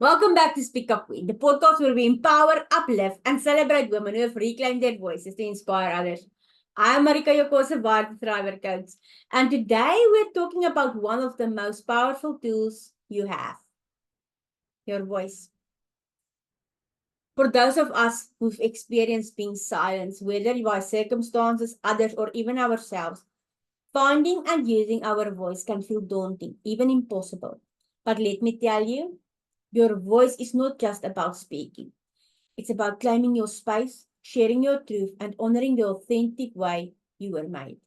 Welcome back to Speak Up Queen, the podcast where we empower, uplift, and celebrate women who have reclaimed their voices to inspire others. I am Marika, your co-survivor thriver coach, and today we're talking about one of the most powerful tools you have, your voice. For those of us who've experienced being silenced, whether by circumstances, others, or even ourselves, finding and using our voice can feel daunting, even impossible. But let me tell you, your voice is not just about speaking. It's about claiming your space, sharing your truth, and honoring the authentic way you were made.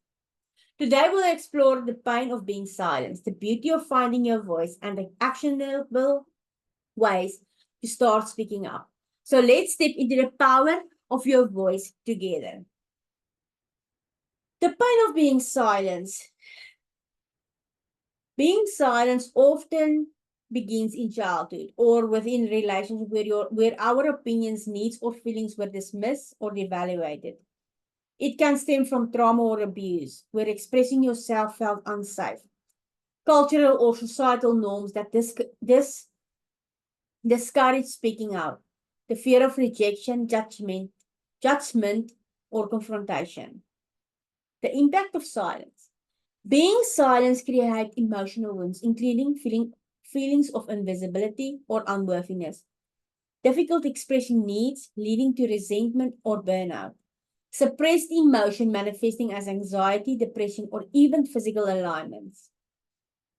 Today, we'll explore the pain of being silenced, the beauty of finding your voice, and the actionable ways to start speaking up. So let's step into the power of your voice together. The pain of being silenced. Being silenced often begins in childhood or within relationships where our opinions, needs, or feelings were dismissed or devaluated. It can stem from trauma or abuse, where expressing yourself felt unsafe. Cultural or societal norms that discourage speaking out. The fear of rejection, judgment, or confrontation. The impact of silence. Being silenced creates emotional wounds, including feelings of invisibility or unworthiness. Difficult expressing needs, leading to resentment or burnout. Suppressed emotion manifesting as anxiety, depression, or even physical alignments.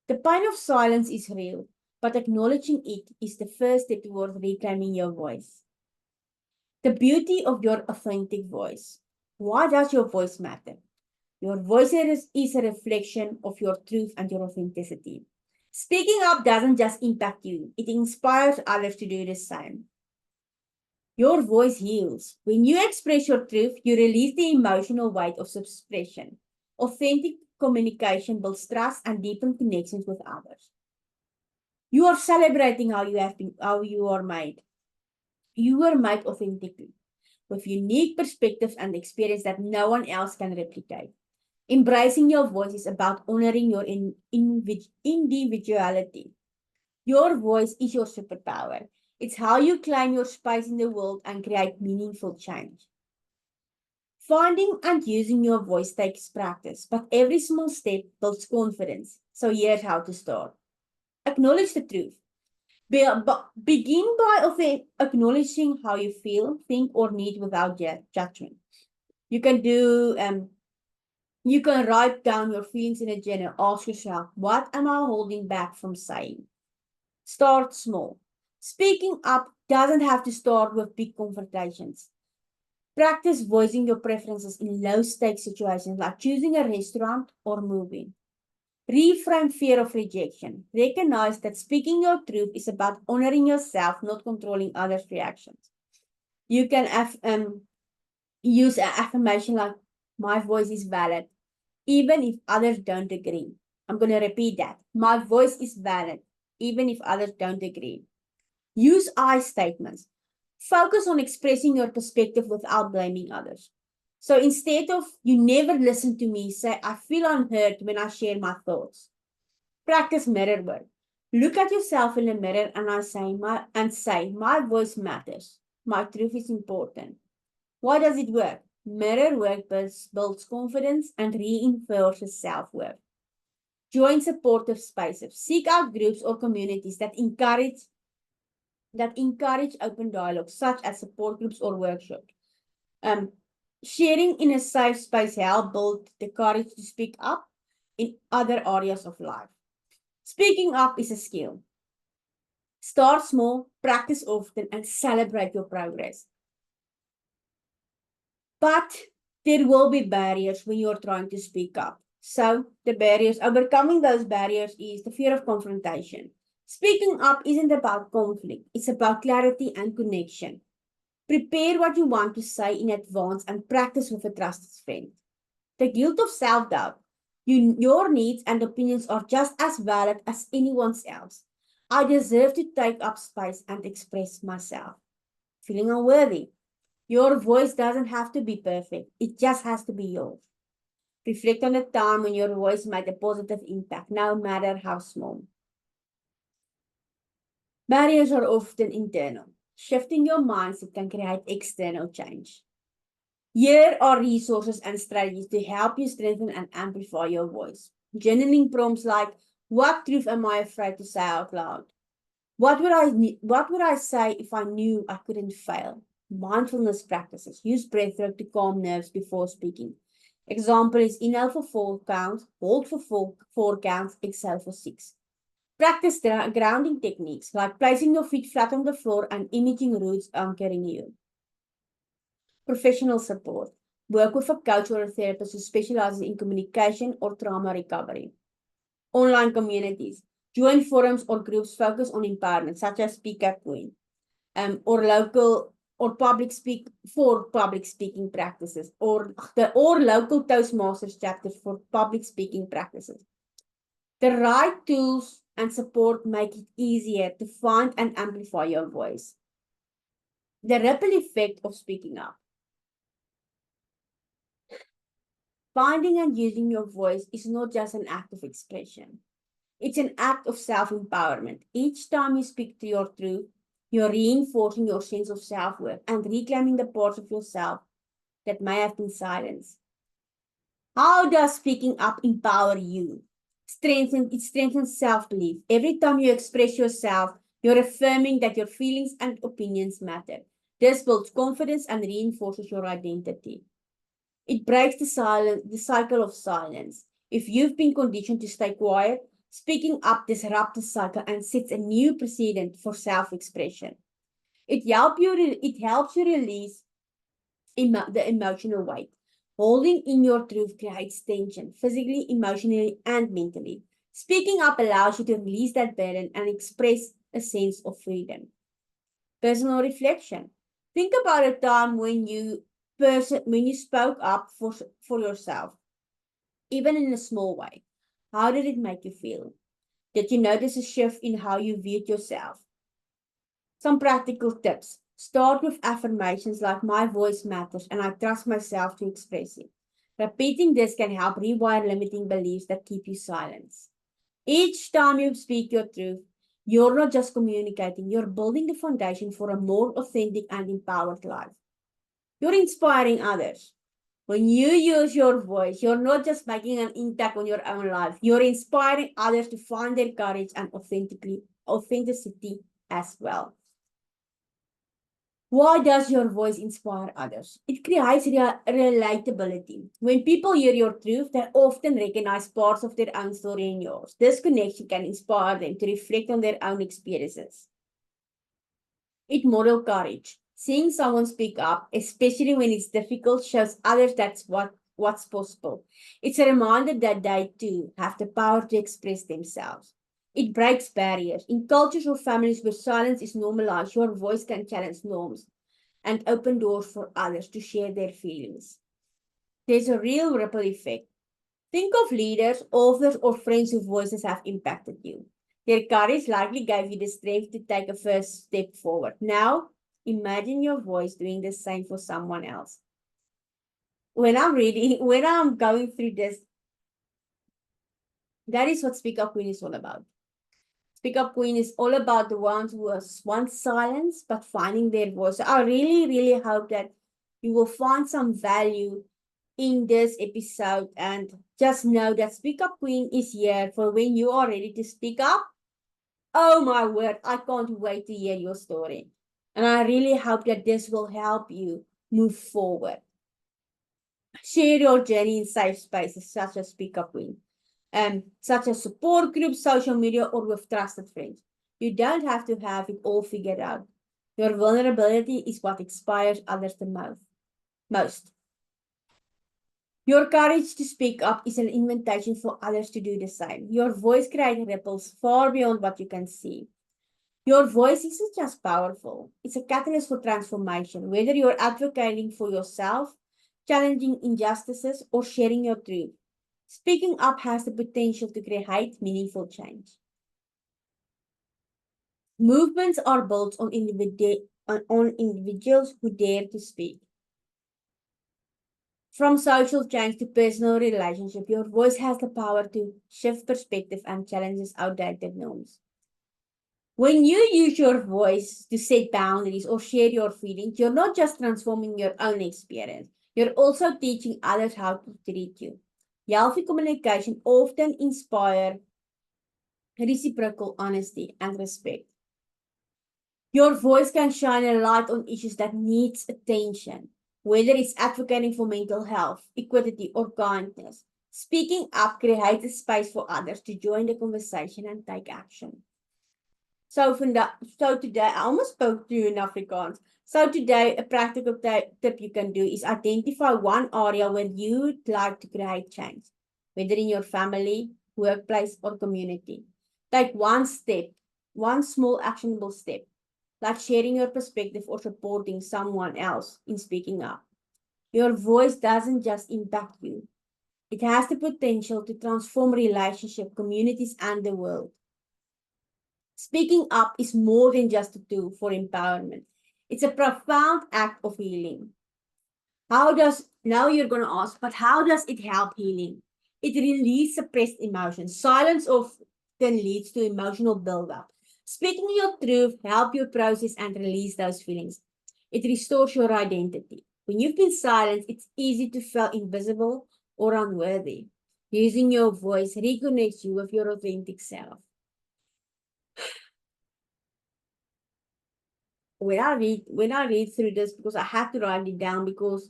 The pain of silence is real, but acknowledging it is the first step towards reclaiming your voice. The beauty of your authentic voice. Why does your voice matter? Your voice is a reflection of your truth and your authenticity. Speaking up doesn't just impact you, it inspires others to do the same. Your voice heals. When you express your truth, you release the emotional weight of suppression. Authentic communication builds trust and deepens connections with others. You are celebrating how you are made. You were made authentically, with unique perspectives and experience that no one else can replicate. Embracing your voice is about honoring your individuality. Your voice is your superpower. It's how you claim your space in the world and create meaningful change. Finding and using your voice takes practice, but every small step builds confidence. So here's how to start. Acknowledge the truth. Begin by acknowledging how you feel, think, or need without judgment. You can write down your feelings in a journal. Ask yourself, what am I holding back from saying? Start small. Speaking up doesn't have to start with big confrontations. Practice voicing your preferences in low-stakes situations like choosing a restaurant or moving. Reframe fear of rejection. Recognize that speaking your truth is about honoring yourself, not controlling others' reactions. You can use an affirmation like, my voice is valid, even if others don't agree. I'm going to repeat that. My voice is valid, even if others don't agree. Use I statements. Focus on expressing your perspective without blaming others. So instead of you never listen to me, say I feel unheard when I share my thoughts. Practice mirror work. Look at yourself in the mirror and say my voice matters. My truth is important. Why does it work? Mirror work builds confidence and reinforces self-worth. Join supportive spaces. Seek out groups or communities that encourage open dialogue, such as support groups or workshops. Sharing in a safe space helps build the courage to speak up in other areas of life. Speaking up is a skill. Start small, practice often, and celebrate your progress. But there will be barriers when you're trying to speak up. So overcoming those barriers is the fear of confrontation. Speaking up isn't about conflict. It's about clarity and connection. Prepare what you want to say in advance and practice with a trusted friend. The guilt of self-doubt. Your needs and opinions are just as valid as anyone else. I deserve to take up space and express myself. Feeling unworthy. Your voice doesn't have to be perfect. It just has to be yours. Reflect on a time when your voice made a positive impact, no matter how small. Barriers are often internal. Shifting your mindset can create external change. Here are resources and strategies to help you strengthen and amplify your voice. Journaling prompts like, what truth am I afraid to say out loud? What would I say if I knew I couldn't fail? Mindfulness practices. Use breathwork to calm nerves before speaking. Example is inhale for 4 counts, hold for four counts, exhale for 6. Practice grounding techniques like placing your feet flat on the floor and imaging roots anchoring you. Professional support. Work with a coach or a therapist who specializes in communication or trauma recovery. Online communities. Join forums or groups focused on empowerment, such as Speak Up Queen, or local or public speaking practices, or local Toastmasters chapters for public speaking practices. The right tools and support make it easier to find and amplify your voice. The ripple effect of speaking up. Finding and using your voice is not just an act of expression. It's an act of self-empowerment. Each time you speak to your truth, you're reinforcing your sense of self-worth and reclaiming the parts of yourself that may have been silenced. How does speaking up empower you? It strengthens self-belief. Every time you express yourself, you're affirming that your feelings and opinions matter. This builds confidence and reinforces your identity. It breaks the cycle of silence. If you've been conditioned to stay quiet, speaking up disrupts the cycle and sets a new precedent for self-expression. It helps you release the emotional weight. Holding in your truth creates tension, physically, emotionally, and mentally. Speaking up allows you to release that burden and express a sense of freedom. Personal reflection. Think about a time when you spoke up for yourself, even in a small way. How did it make you feel? Did you notice a shift in how you viewed yourself? Some practical tips. Start with affirmations like my voice matters and I trust myself to express it. Repeating this can help rewire limiting beliefs that keep you silent. Each time you speak your truth, you're not just communicating, you're building the foundation for a more authentic and empowered life. You're inspiring others. When you use your voice, you're not just making an impact on your own life, you're inspiring others to find their courage and authenticity as well. Why does your voice inspire others? It creates relatability. When people hear your truth, they often recognize parts of their own story in yours. This connection can inspire them to reflect on their own experiences. It models courage. Seeing someone speak up, especially when it's difficult, shows others what's possible. It's a reminder that they too have the power to express themselves. It breaks barriers. In cultures or families where silence is normalized, your voice can challenge norms and open doors for others to share their feelings. There's a real ripple effect. Think of leaders, authors, or friends whose voices have impacted you. Their courage likely gave you the strength to take a first step forward. Now, imagine your voice doing the same for someone else. When I'm going through this, that is what Speak Up Queen is all about. Speak Up Queen is all about the ones who are once silenced but finding their voice. So I really, really hope that you will find some value in this episode and just know that Speak Up Queen is here for when you are ready to speak up. Oh my word, I can't wait to hear your story. And I really hope that this will help you move forward. Share your journey in safe spaces such as Speak Up Queen, such as support groups, social media, or with trusted friends. You don't have to have it all figured out. Your vulnerability is what inspires others the most. Your courage to speak up is an invitation for others to do the same. Your voice creates ripples far beyond what you can see. Your voice isn't just powerful, it's a catalyst for transformation. Whether you're advocating for yourself, challenging injustices, or sharing your truth, speaking up has the potential to create meaningful change. Movements are built on individuals who dare to speak. From social change to personal relationship, your voice has the power to shift perspective and challenges outdated norms. When you use your voice to set boundaries or share your feelings, you're not just transforming your own experience, you're also teaching others how to treat you. Healthy communication often inspires reciprocal honesty and respect. Your voice can shine a light on issues that needs attention, whether it's advocating for mental health, equality, or kindness. Speaking up creates a space for others to join the conversation and take action. So today, I almost spoke to you in Afrikaans. So today, a practical tip you can do is identify one area where you'd like to create change, whether in your family, workplace, or community. Take one step, one small actionable step, like sharing your perspective or supporting someone else in speaking up. Your voice doesn't just impact you. It has the potential to transform relationships, communities, and the world. Speaking up is more than just a tool for empowerment. It's a profound act of healing. Now you're going to ask, but how does it help healing? It releases suppressed emotions. Silence often leads to emotional buildup. Speaking your truth helps you process and release those feelings. It restores your identity. When you've been silenced, it's easy to feel invisible or unworthy. Using your voice reconnects you with your authentic self. When I read through this, because I had to write it down, because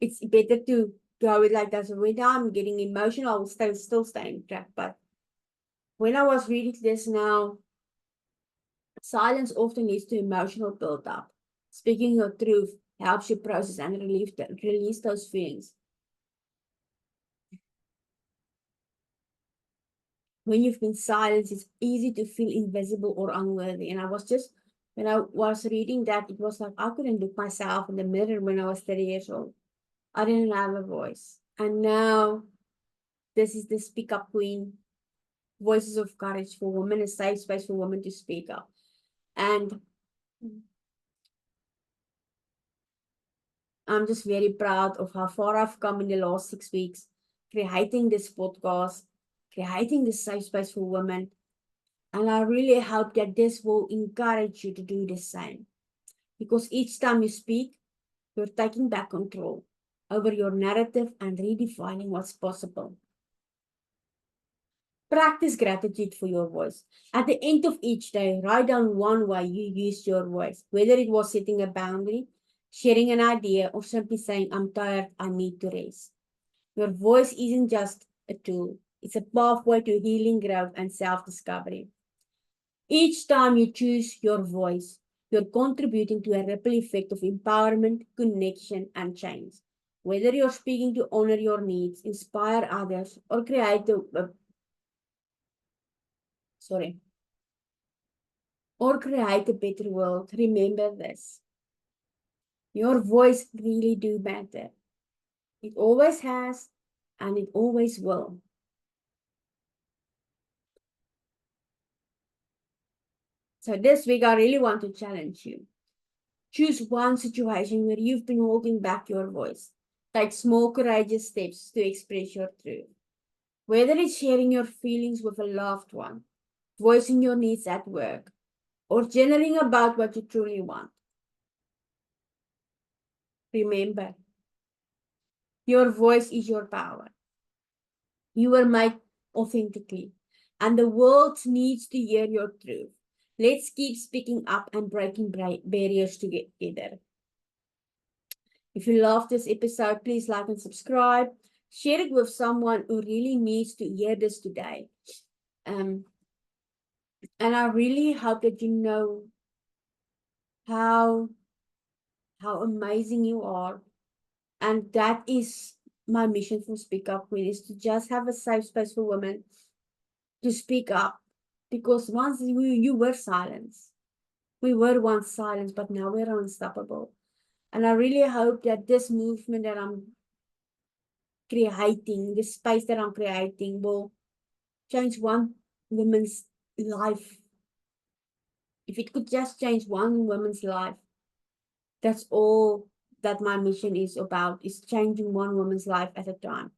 it's better to go with like that. So when I'm getting emotional, I will still stay in track. But when I was reading this now, silence often leads to emotional build-up. Speaking your truth helps you process and release those feelings. When you've been silenced, it's easy to feel invisible or unworthy. And when I was reading that, it was like I couldn't look myself in the mirror when I was 30 years old. I didn't have a voice. And now this is the Speak Up Queen, Voices of Courage for Women, a safe space for women to speak up. And I'm just very proud of how far I've come in the last 6 weeks, creating this podcast, creating this safe space for women. And I really hope that this will encourage you to do the same. Because each time you speak, you're taking back control over your narrative and redefining what's possible. Practice gratitude for your voice. At the end of each day, write down one way you used your voice, whether it was setting a boundary, sharing an idea, or simply saying, I'm tired, I need to rest. Your voice isn't just a tool, it's a pathway to healing, growth, and self discovery. Each time you choose your voice, you're contributing to a ripple effect of empowerment, connection, and change. Whether you're speaking to honor your needs, inspire others, or sorry, create a better world, remember this. Your voice really do matter. It always has, and it always will. So this week, I really want to challenge you. Choose one situation where you've been holding back your voice. Take small, courageous steps to express your truth. Whether it's sharing your feelings with a loved one, voicing your needs at work, or journaling about what you truly want. Remember, your voice is your power. You were made authentically, and the world needs to hear your truth. Let's keep speaking up and breaking barriers together. If you love this episode, please like and subscribe. Share it with someone who really needs to hear this today. And I really hope that you know how amazing you are. And that is my mission for Speak Up Queen, is to just have a safe space for women to speak up. Because once you were silenced, we were once silenced, but now we're unstoppable. And I really hope that this movement that I'm creating, this space that I'm creating, will change one woman's life. If it could just change one woman's life, that's all that my mission is about, is changing one woman's life at a time.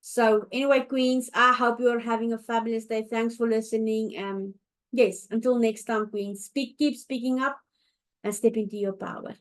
So anyway, queens, I hope you're having a fabulous day. Thanks for listening. Yes, until next time, Queen. Keep speaking up and step into your power.